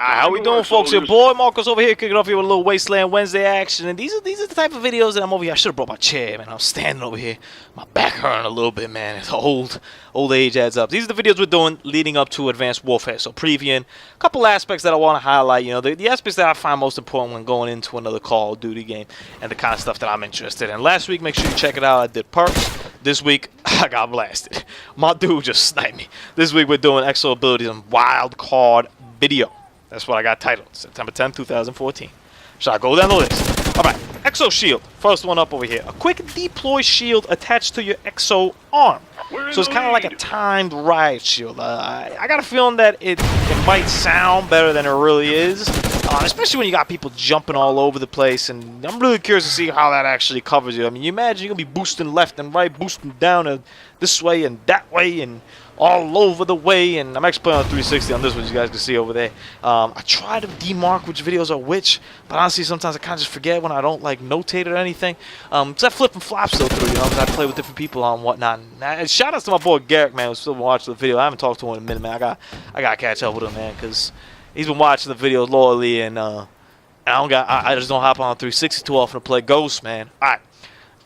How we doing, folks? Your boy Marcos over here, kicking off here with a little Wasteland Wednesday action. And these are the type of videos that I'm over here. I should have brought my chair, man. I'm standing over here. My back hurting a little bit, man. It's old age adds up. These are the videos we're doing leading up to Advanced Warfare. So previewing a couple aspects that I want to highlight. You know, the aspects that I find most important when going into another Call of Duty game and the kind of stuff that I'm interested in. Last week, make sure you check it out. I did perks. This week, I got blasted. My dude just sniped me. This week, we're doing EXO abilities and wild card video. That's what I got titled, September 10th, 2014. Shall I go down the list? All right, EXO shield. First one up over here. A quick deploy shield attached to your EXO arm. So it's kind of like a timed riot shield. I got a feeling that it might sound better than it really is, especially when you got people jumping all over the place. And I'm really curious to see how that actually covers you. I mean, you imagine you're going to be boosting left and right, boosting down and this way and that way and all over the way, and I'm actually playing on 360 on this one, you guys can see over there. I try to demark which videos are which, but honestly, sometimes I kind of just forget when I don't like notate or anything. So I flip and flop still through, you know, because I play with different people and whatnot. And shout out to my boy Garrett, man, who's still been watching the video. I haven't talked to him in a minute, man. I got to catch up with him, man, because he's been watching the videos loyally, and I just don't hop on 360 too often to play Ghost, man. All right,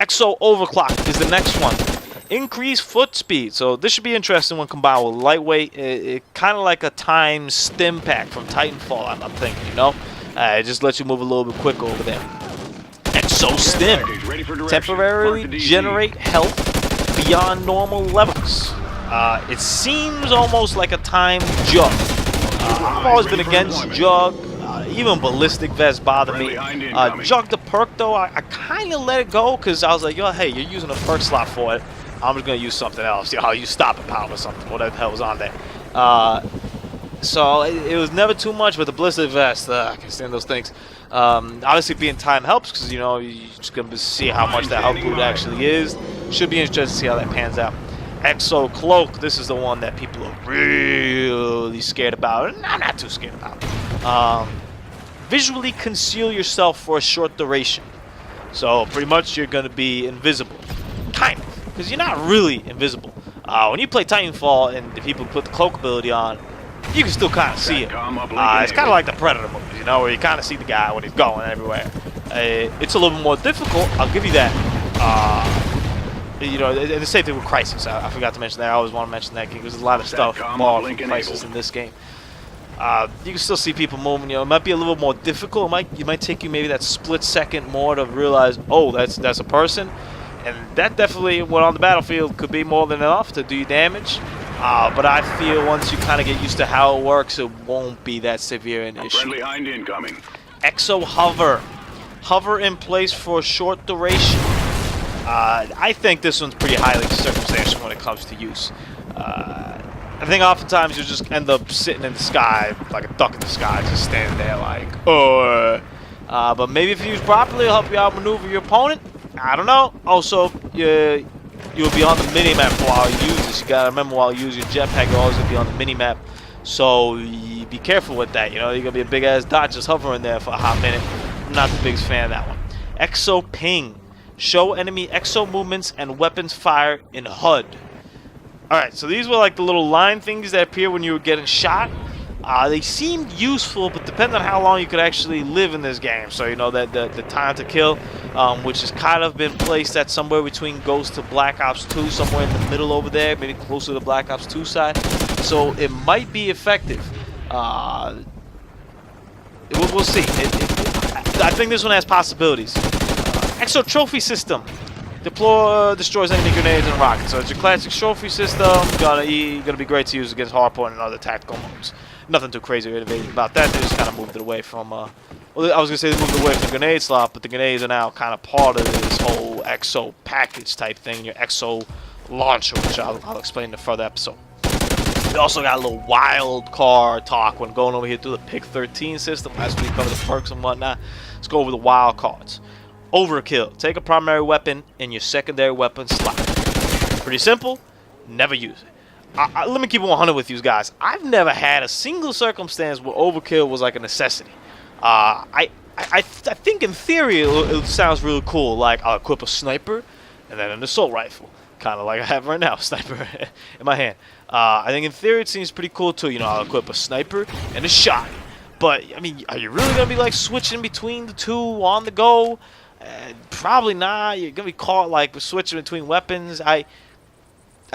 EXO Overclock is the next one. Increase foot speed, so this should be interesting when combined with lightweight. It kind of like a time stim pack from Titanfall, I'm thinking, you know. It just lets you move a little bit quicker over there. EXO Stim, temporarily generate health beyond normal levels. It seems almost like a time jug. I've always been against jug. Even ballistic vests bother me. Jug the perk though, I kind of let it go because I was like, yo, hey, you're using a perk slot for it. I'm just going to use something else. You know, I'll use stopping power or something. Whatever the hell was on there. So it was never too much, but the ballistic vest, I can stand those things. Obviously, being time helps because, you know, you're just going to see how much that health boot actually is. Should be interesting to see how that pans out. EXO Cloak, this is the one that people are really scared about. And I'm not too scared about. Visually conceal yourself for a short duration. So pretty much you're going to be invisible. Kind of. Because you're not really invisible. When you play Titanfall and the people put the cloak ability on, you can still kind of see it. It's kind of like the Predator movies, you know, where you kind of see the guy when he's going everywhere. It's a little bit more difficult, I'll give you that. You know, the same thing with Crisis. I forgot to mention that. I always want to mention that because there's a lot of stuff involved in Crisis in this game. You can still see people moving. You know, it might be a little more difficult. It might take you maybe that split second more to realize, oh, that's a person. And that definitely, when on the battlefield, could be more than enough to do damage. But I feel once you kind of get used to how it works, it won't be that severe an issue. Friendly hind incoming. EXO Hover. Hover in place for a short duration. I think this one's pretty highly circumstantial when it comes to use. I think oftentimes you just end up sitting in the sky, like a duck in the sky, just standing there like, oh. But maybe if you use properly, it'll help you outmaneuver your opponent. I don't know. Also, you'll be on the mini-map while you use this. You gotta remember while you use your jetpack, you're always gonna be on the mini-map. So be careful with that. You know, you're gonna be a big-ass dot just hovering there for a hot minute. I'm not the biggest fan of that one. EXO Ping. Show enemy EXO movements and weapons fire in HUD. Alright, so these were like the little line things that appear when you were getting shot. They seemed useful, but depending on how long you could actually live in this game. So, you know, that the time to kill, which has kind of been placed at somewhere between Ghost to Black Ops 2, somewhere in the middle over there, maybe closer to the Black Ops 2 side. So it might be effective. We'll see. I think this one has possibilities. EXO Trophy System. Destroys enemy grenades and rockets. So it's your classic trophy system. Gonna be great to use against hardpoint and other tactical modes. Nothing too crazy or innovative about that. They just kind of moved it away from. Well, I was gonna say they moved it away from the grenade slot, but the grenades are now kind of part of this whole EXO package type thing. Your EXO launcher, which I'll explain in a further episode. We also got a little wild card talk when going over here through the Pick 13 system. Last week covered the perks and whatnot. Let's go over the wild cards. Overkill. Take a primary weapon in your secondary weapon slot. Pretty simple. Never use it. Let me keep it 100 with you guys. I've never had a single circumstance where overkill was like a necessity. I think in theory it sounds really cool. Like I'll equip a sniper and then an assault rifle, kind of like I have right now, sniper in my hand. I think in theory it seems pretty cool too. You know, I'll equip a sniper and a shotgun. But I mean, are you really gonna be like switching between the two on the go? Probably not. You're gonna be caught like switching between weapons. I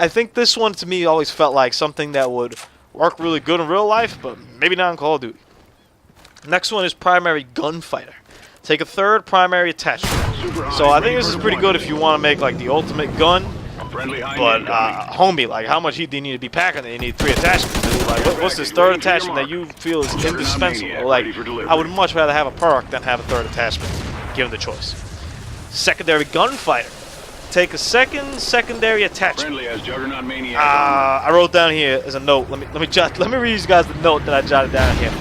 think this one to me always felt like something that would work really good in real life, but maybe not in Call of Duty. Next one is primary gunfighter. Take a third primary attachment. So I think this is pretty good if you want to make like the ultimate gun. But homie, like how much heat do you need to be packing? You need 3 attachments. Dude. Like what's this third attachment that you feel is indispensable? Like I would much rather have a perk than have a third attachment, given the choice. Secondary gunfighter. Take a secondary attachment. I wrote down here as a note. Let me read you guys the note that I jotted down here.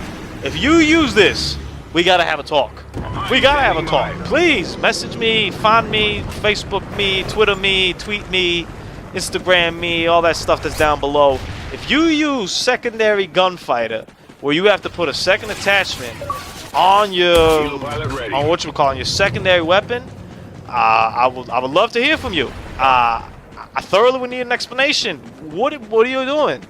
If you use this, we gotta have a talk. We gotta have a talk. Please message me, find me, Facebook me, Twitter me, tweet me, Instagram me, all that stuff that's down below. If you use secondary gunfighter, where you have to put a second attachment on your your secondary weapon, I would love to hear from you. I thoroughly would need an explanation. What are you doing?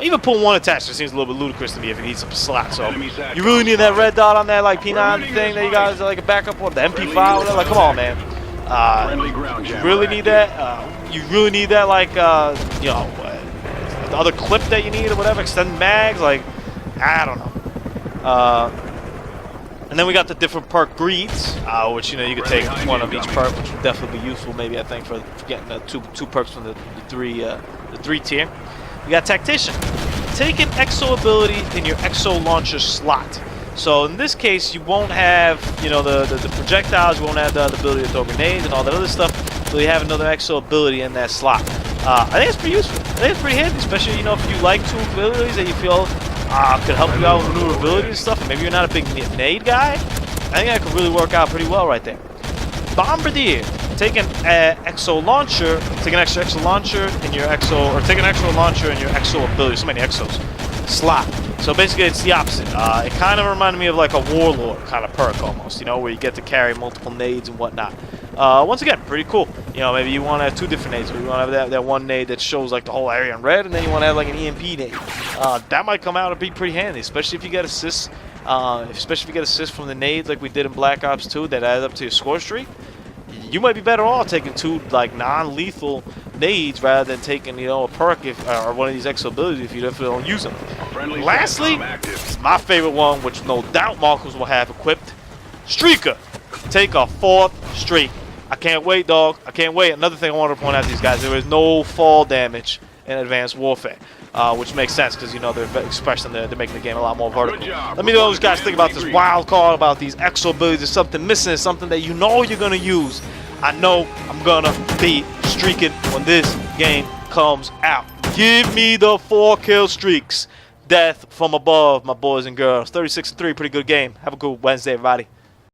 Even putting one attachment seems a little bit ludicrous to me if it needs some slack. So you really need that red dot on that like P9 thing that you guys like a backup on the MP5 or whatever. Like, come on, man. You really need that. You really need that like you know the other clip that you need or whatever. Extended mags. Like I don't know. And then we got the different perk greeds, which you could take one of each perk, which would definitely be useful. Maybe I think for getting two perks from the three tier. We got Tactician. Take an EXO ability in your EXO launcher slot. So in this case, you won't have the projectiles, you won't have the ability to throw grenades and all that other stuff. So you have another EXO ability in that slot. I think it's pretty useful. I think it's pretty handy, especially if you like 2 abilities that you feel could help you out with new abilities and stuff. Maybe you're not a big nade guy. I think that could really work out pretty well right there. Bombardier. Take an EXO launcher. Take an extra EXO launcher in your EXO, or take an extra launcher in your EXO ability. So many EXOs. Slot. So basically, it's the opposite. It kind of reminded me of like a warlord kind of perk almost. Where you get to carry multiple nades and whatnot. Once again, pretty cool. Maybe you want to have 2 different nades. Maybe you want to have that one nade that shows like the whole area in red, and then you want to have like an EMP nade. That might come out and be pretty handy, especially if you get assists. Especially if you get assists from the nades like we did in Black Ops 2 that add up to your score streak. You might be better off taking 2 like non-lethal nades rather than taking a perk or one of these EXO abilities if you definitely don't use them. Lastly, my favorite one, which no doubt Marcos will have equipped, Streaker. Take a 4th streak. I can't wait, dog. I can't wait. Another thing I want to point out to these guys: there is no fall damage in Advanced Warfare, which makes sense because they're expressing they're making the game a lot more vertical. Let me know what you guys think about this wild card, about these EXO abilities. There's something missing, something that you're gonna use. I know I'm gonna be streaking when this game comes out. Give me the 4 kill streaks. Death from above, my boys and girls. 36-3, pretty good game. Have a good Wednesday, everybody.